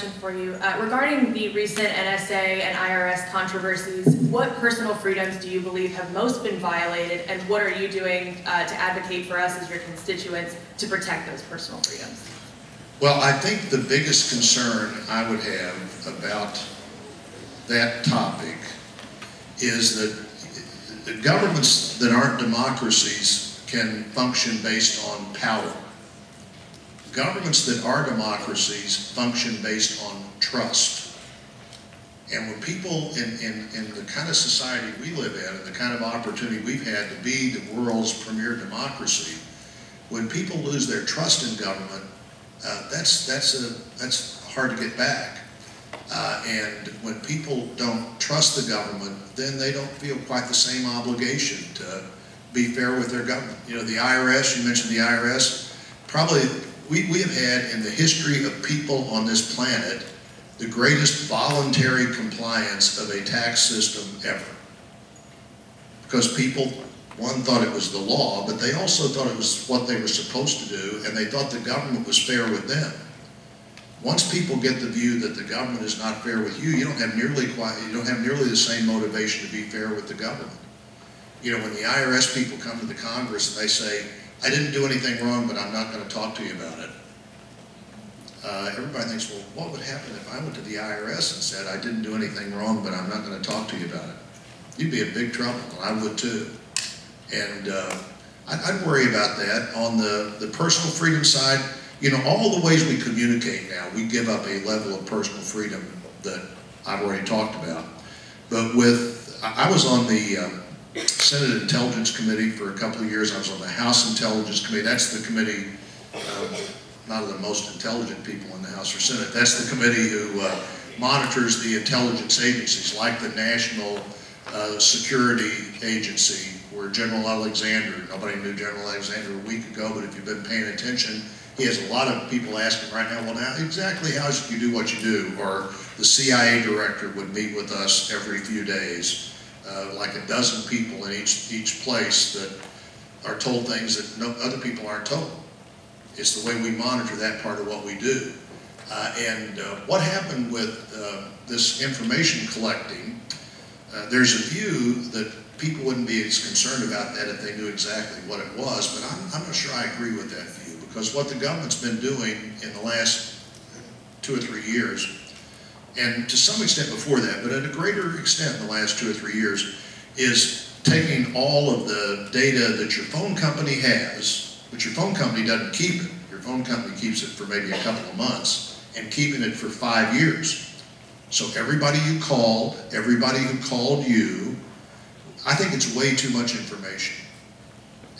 For you. Regarding the recent NSA and IRS controversies, what personal freedoms do you believe have most been violated, and what are you doing to advocate for us as your constituents to protect those personal freedoms? Well, I think the biggest concern I would have about that topic is that governments that aren't democracies can function based on power. Governments that are democracies function based on trust. And when people in the kind of society we live in and the kind of opportunity we've had to be the world's premier democracy, when people lose their trust in government, that's hard to get back. And when people don't trust the government, then they don't feel quite the same obligation to be fair with their government. You know, the IRS, you mentioned the IRS, probably we have had in the history of people on this planet the greatest voluntary compliance of a tax system ever. Because people, one, thought it was the law, but they also thought it was what they were supposed to do, and they thought the government was fair with them. Once people get the view that the government is not fair with you, you don't have nearly the same motivation to be fair with the government. You know, when the IRS people come to the Congress and they say, I didn't do anything wrong, but I'm not going to talk to you about it. Everybody thinks, well, what would happen if I went to the IRS and said, I didn't do anything wrong, but I'm not going to talk to you about it? You'd be in big trouble, and I would too. And I'd worry about that. On the personal freedom side, you know, all the ways we communicate now, we give up a level of personal freedom that I've already talked about. But I was on the Senate Intelligence Committee for a couple of years. I was on the House Intelligence Committee. That's the committee, not of the most intelligent people in the House or Senate. That's the committee who monitors the intelligence agencies, like the National Security Agency, where General Alexander, nobody knew General Alexander a week ago, but if you've been paying attention, he has a lot of people asking right now, well, now exactly how should you do what you do? Or the CIA director would meet with us every few days. Like a dozen people in each place that are told things that other people aren't told. It's the way we monitor that part of what we do. What happened with this information collecting, there's a view that people wouldn't be as concerned about that if they knew exactly what it was, but I'm not sure I agree with that view, because what the government's been doing in the last 2 or 3 years, and to some extent before that, but at a greater extent in the last 2 or 3 years, is taking all of the data that your phone company has, but your phone company doesn't keep it. Your phone company keeps it for maybe a couple of months, and keeping it for 5 years. So everybody you call, everybody who called you, I think it's way too much information.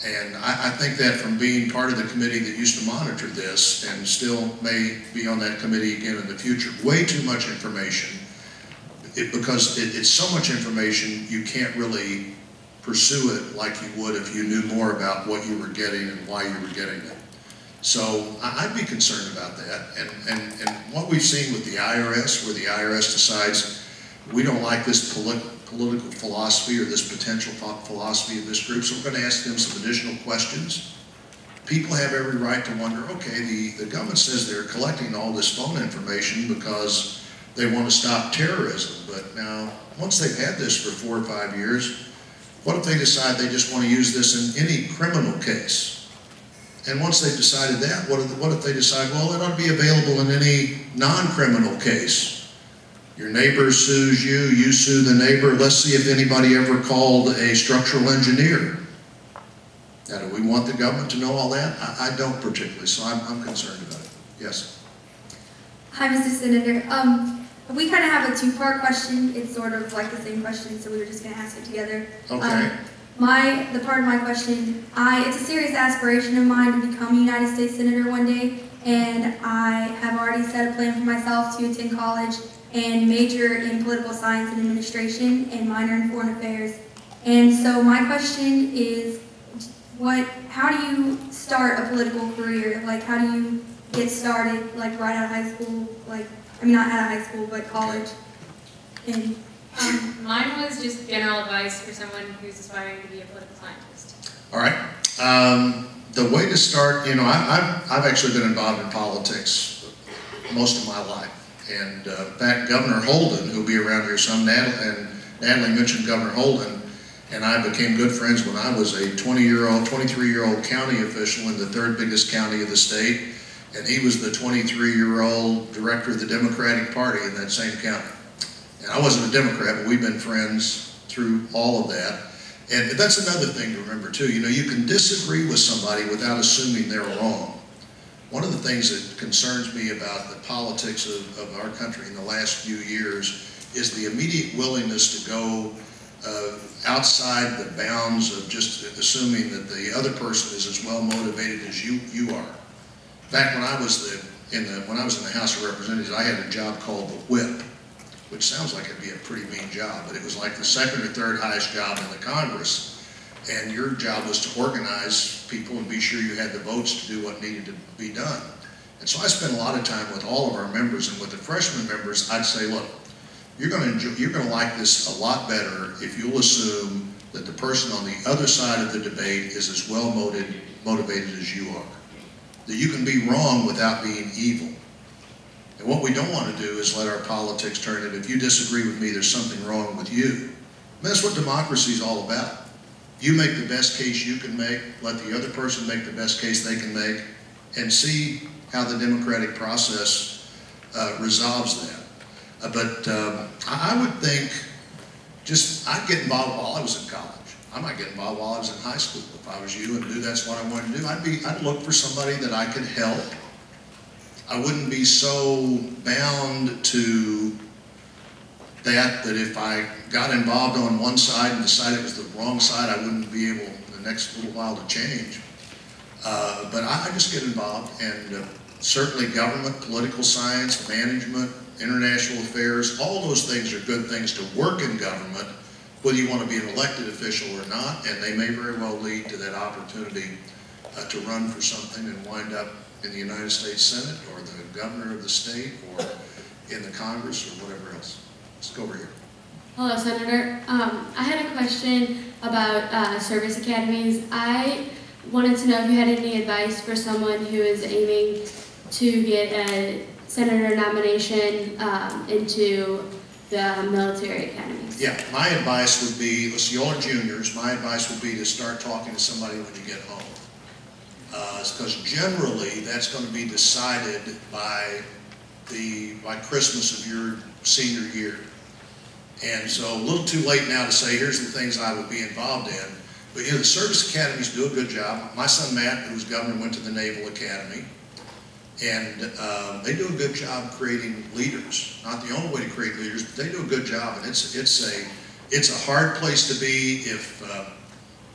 And I think that from being part of the committee that used to monitor this, and still may be on that committee again in the future, way too much information. Because it's so much information, you can't really pursue it like you would if you knew more about what you were getting and why you were getting it. So I'd be concerned about that. And what we've seen with the IRS, where the IRS decides we don't like this political philosophy or this potential philosophy of this group, so we're going to ask them some additional questions. People have every right to wonder, okay, the government says they're collecting all this phone information because they want to stop terrorism, but now, once they've had this for 4 or 5 years, what if they decide they just want to use this in any criminal case? And once they've decided that, what if they decide, well, it ought to be available in any non-criminal case? Your neighbor sues you, you sue the neighbor. Let's see if anybody ever called a structural engineer. Now, do we want the government to know all that? I don't particularly, so I'm concerned about it. Yes? Hi, Mr. Senator. We kind of have a two-part question. It's sort of like the same question, so we were just going to ask it together. Okay. The part of my question, it's a serious aspiration of mine to become a United States Senator one day, and I have already set a plan for myself to attend college and major in political science and administration and minor in foreign affairs. And so my question is, how do you start a political career? Like, how do you get started, like right out of high school? Like, I mean, not out of high school, but college. And mine was just general advice for someone who's aspiring to be a political scientist. All right. The way to start, you know, I've actually been involved in politics most of my life. And in fact, Governor Holden, who'll be around here some, and Natalie mentioned Governor Holden, and I became good friends when I was a 23-year-old county official in the third biggest county of the state, and he was the 23-year-old director of the Democratic Party in that same county. And I wasn't a Democrat, but we've been friends through all of that. And that's another thing to remember too. You know, you can disagree with somebody without assuming they're wrong. One of the things that concerns me about the politics of our country in the last few years is the immediate willingness to go outside the bounds of just assuming that the other person is as well motivated as you are. In fact, when I was in the House of Representatives, I had a job called the whip, which sounds like it'd be a pretty mean job, but it was like the second or third highest job in the Congress. And your job was to organize people and be sure you had the votes to do what needed to be done. And so I spent a lot of time with all of our members, and with the freshman members, I'd say, look, you're going to like this a lot better if you'll assume that the person on the other side of the debate is as well motivated as you are. That you can be wrong without being evil. And what we don't want to do is let our politics turn it, if you disagree with me, there's something wrong with you. And that's what democracy is all about. You make the best case you can make, let the other person make the best case they can make, and see how the democratic process resolves that. But I would think, I'd get involved while I was in college. I might get involved while I was in high school if I was you and do that's what I wanted to do. I'd look for somebody that I could help. I wouldn't be so bound to that if I got involved on one side and decided it was the wrong side, I wouldn't be able in the next little while to change. But I just get involved, and certainly government, political science, management, international affairs, all those things are good things to work in government, whether you want to be an elected official or not, and they may very well lead to that opportunity to run for something and wind up in the United States Senate or the governor of the state or in the Congress or whatever else. Let's go over here. Hello, Senator. I had a question about service academies. I wanted to know if you had any advice for someone who is aiming to get a senator nomination into the military academies. Yeah, my advice would be, let's see, y'all are juniors, my advice would be to start talking to somebody when you get home. Because generally that's going to be decided by Christmas of your senior year. And so a little too late now to say, here's the things I would be involved in. But you know, the service academies do a good job. My son Matt, who was governor, went to the Naval Academy. And they do a good job creating leaders. Not the only way to create leaders, but they do a good job. And it's a hard place to be if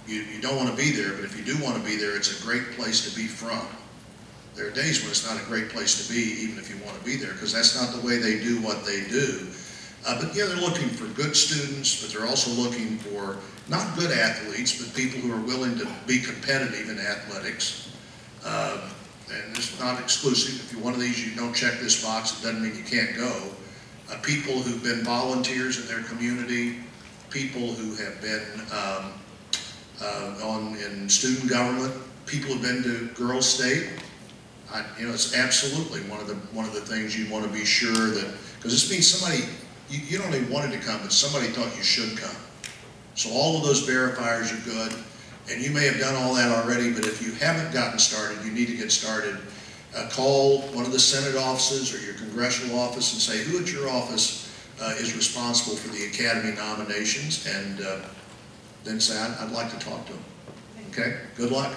you don't want to be there, but if you do want to be there, it's a great place to be from. There are days when it's not a great place to be, even if you want to be there, because that's not the way they do what they do. But yeah, they're looking for good students, but they're also looking for not good athletes, but people who are willing to be competitive in athletics. And it's not exclusive. If you're one of these, you don't check this box, it doesn't mean you can't go. People who've been volunteers in their community, people who have been in student government, people who've been to Girls State. It's absolutely one of the things you want to be sure that, because this means somebody, you don't even want it to come, but somebody thought you should come. So all of those verifiers are good. And you may have done all that already, but if you haven't gotten started, you need to get started. Call one of the Senate offices or your congressional office and say, who at your office is responsible for the Academy nominations, and then say, I'd like to talk to them. Okay, good luck.